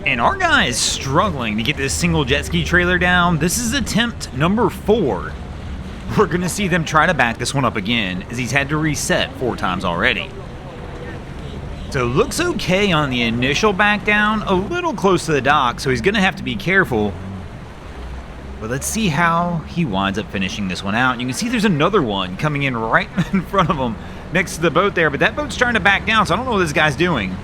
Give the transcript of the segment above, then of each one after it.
And our guy is struggling to get this single jet ski trailer down. This is attempt number 4. We're going to see them try to back this one up again, as he's had to reset 4 times already. So looks okay on the initial back down, a little close to the dock, so he's going to have to be careful. But let's see how he winds up finishing this one out. You can see there's another one coming in right in front of him next to the boat there, but that boat's trying to back down, so I don't know what this guy's doing.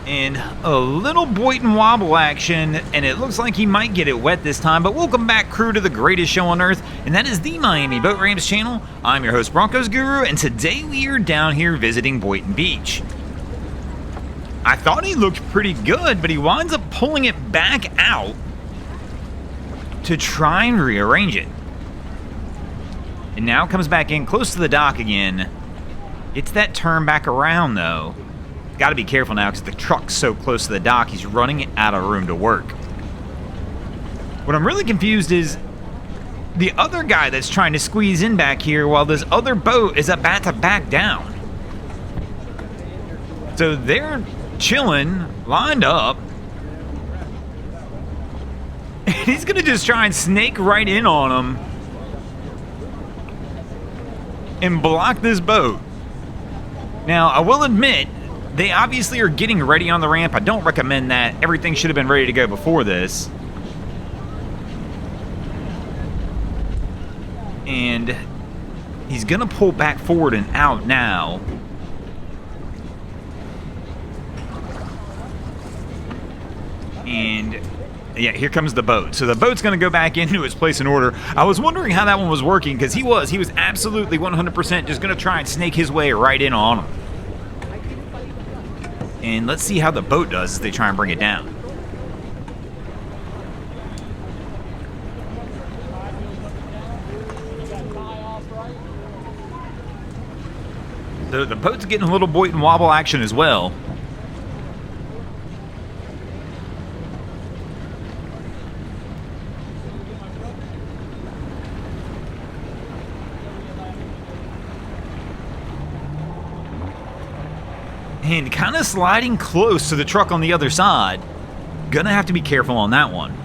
And a little Boynton wobble action, and it looks like he might get it wet this time. But welcome back, crew, to the greatest show on earth, and that is the Miami Boat Ramps channel. I'm your host, Broncos Guru, and today we are down here visiting Boynton Beach. I thought he looked pretty good, but he winds up pulling it back out to try and rearrange it. And now comes back in close to the dock again. Gets that turn back around, though. Got to be careful now because the truck's so close to the dock, he's running out of room to work. What I'm really confused is the other guy that's trying to squeeze in back here while this other boat is about to back down. So they're chilling, lined up. And he's going to just try and snake right in on him and block this boat. Now, I will admit, they obviously are getting ready on the ramp. I don't recommend that. Everything should have been ready to go before this. And he's going to pull back forward and out now. And yeah, here comes the boat. So the boat's going to go back into its place in order. I was wondering how that one was working because he was absolutely 100% just going to try and snake his way right in on him. And let's see how the boat does as they try and bring it down. The boat's getting a little Boynton wobble action as well. And kind of sliding close to the truck on the other side. Gonna have to be careful on that one.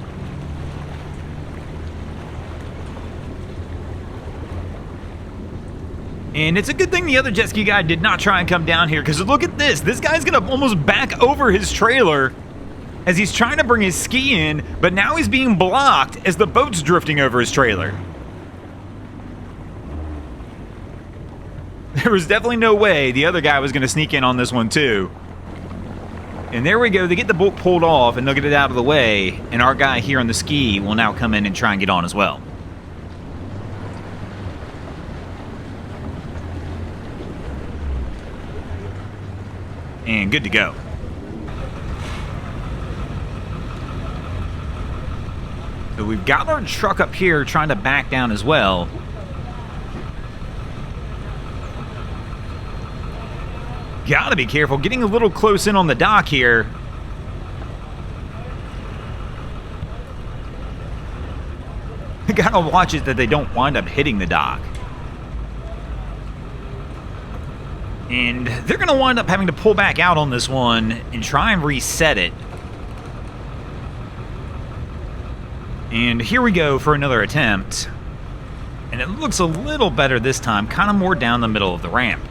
And it's a good thing the other jet ski guy did not try and come down here, because look at this. This guy's gonna almost back over his trailer as he's trying to bring his ski in, but now he's being blocked as the boat's drifting over his trailer. There was definitely no way the other guy was going to sneak in on this one too. And there we go. They get the boat pulled off and they'll get it out of the way. And our guy here on the ski will now come in and try and get on as well. And good to go. So we've got our truck up here trying to back down as well. Gotta be careful, getting a little close in on the dock here. Gotta watch it that they don't wind up hitting the dock. And they're gonna wind up having to pull back out on this one and try and reset it. And here we go for another attempt. And it looks a little better this time, kind of more down the middle of the ramp.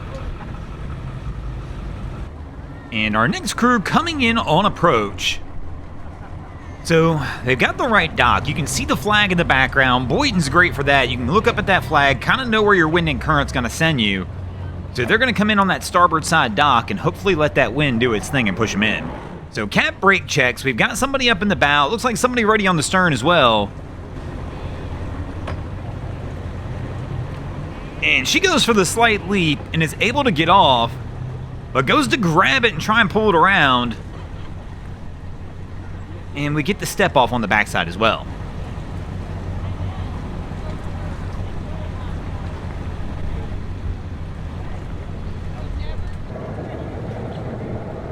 And our next crew coming in on approach. So they've got the right dock. You can see the flag in the background. Boynton's great for that. You can look up at that flag, kind of know where your wind and current's going to send you. So they're going to come in on that starboard side dock and hopefully let that wind do its thing and push them in. So cap brake checks. We've got somebody up in the bow. It looks like somebody ready on the stern as well. And she goes for the slight leap and is able to get off, but goes to grab it and try and pull it around. And we get the step off on the backside as well.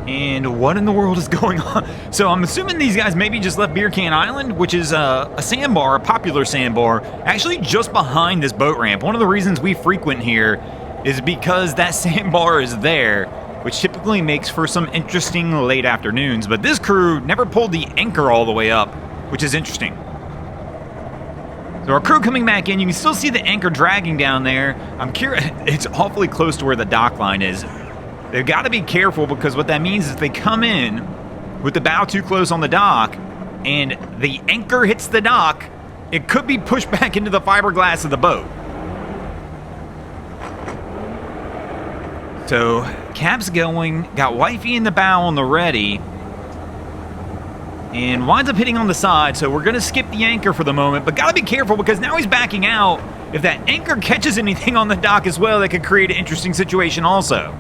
And what in the world is going on? So I'm assuming these guys maybe just left Beer Can Island, which is a sandbar, a popular sandbar, actually just behind this boat ramp. One of the reasons we frequent here is because that sandbar is there. which typically makes for some interesting late afternoons, but this crew never pulled the anchor all the way up, which is interesting. So our crew coming back in, you can still see the anchor dragging down there. I'm curious, it's awfully close to where the dock line is. They've got to be careful because what that means is if they come in with the bow too close on the dock and the anchor hits the dock, it could be pushed back into the fiberglass of the boat. So Cap's going, got Wifey in the bow on the ready, and winds up hitting on the side, so we're going to skip the anchor for the moment, but got to be careful because now he's backing out. If that anchor catches anything on the dock as well, that could create an interesting situation also.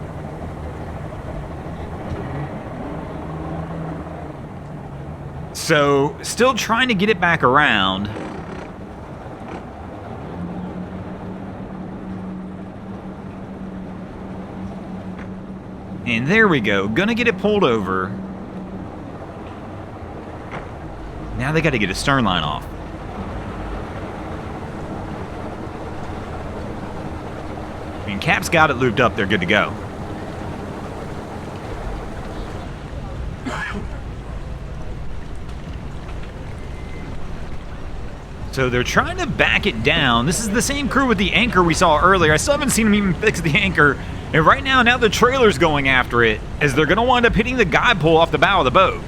So, still trying to get it back around. And there we go, gonna get it pulled over. Now they gotta get a stern line off. I mean, Cap's got it lubed up, they're good to go. So they're trying to back it down. This is the same crew with the anchor we saw earlier. I still haven't seen them even fix the anchor. And right now the trailer's going after it as they're going to wind up hitting the guide pole off the bow of the boat.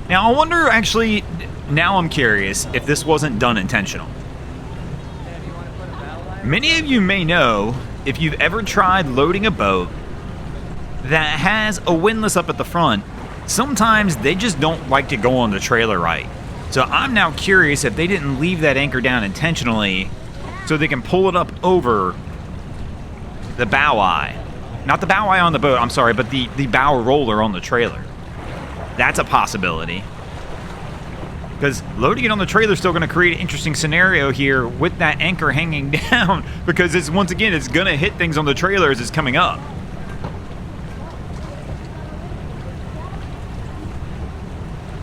Now, I wonder, actually, now I'm curious if this wasn't done intentional. Many of you may know, if you've ever tried loading a boat that has a windlass up at the front, sometimes they just don't like to go on the trailer right. So I'm now curious if they didn't leave that anchor down intentionally so they can pull it up over the bow eye. Not the bow eye on the boat, I'm sorry, but the bow roller on the trailer. That's a possibility. Because loading it on the trailer is still going to create an interesting scenario here with that anchor hanging down, because it's, once again, it's going to hit things on the trailer as it's coming up.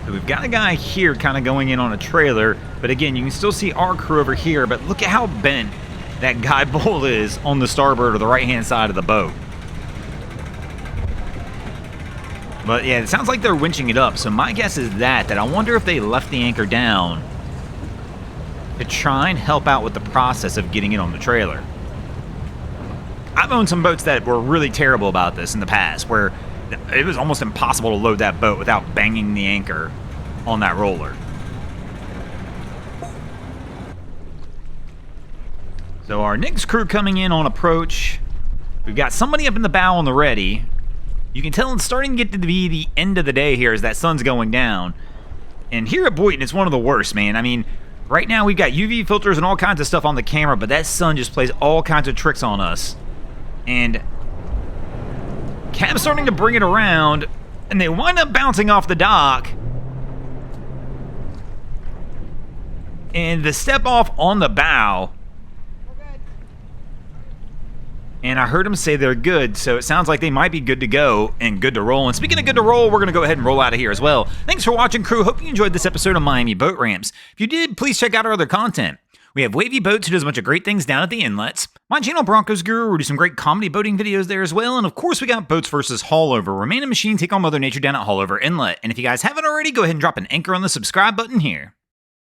So we've got a guy here kind of going in on a trailer, but again, you can still see our crew over here, but look at how bent that guide pole is on the starboard or the right-hand side of the boat. But yeah, it sounds like they're winching it up, so my guess is that I wonder if they left the anchor down to try and help out with the process of getting it on the trailer. I've owned some boats that were really terrible about this in the past, where it was almost impossible to load that boat without banging the anchor on that roller. So our next crew coming in on approach. We've got somebody up in the bow on the ready. You can tell it's starting to get to be the end of the day here as that sun's going down. And here at Boynton, it's one of the worst, man. I mean, right now we've got UV filters and all kinds of stuff on the camera, but that sun just plays all kinds of tricks on us. And Cap's starting to bring it around, and they wind up bouncing off the dock. And the step off on the bow. And I heard him say they're good, so it sounds like they might be good to go and good to roll. And speaking of good to roll, we're going to go ahead and roll out of here as well. Thanks for watching, crew. Hope you enjoyed this episode of Miami Boat Ramps. If you did, please check out our other content. We have Wavy Boats, who does a bunch of great things down at the inlets. My channel, Broncos Guru, we do some great comedy boating videos there as well. And of course, we got Boats vs. Haulover, where man and machine take on Mother Nature down at Haulover Inlet. And if you guys haven't already, go ahead and drop an anchor on the subscribe button here.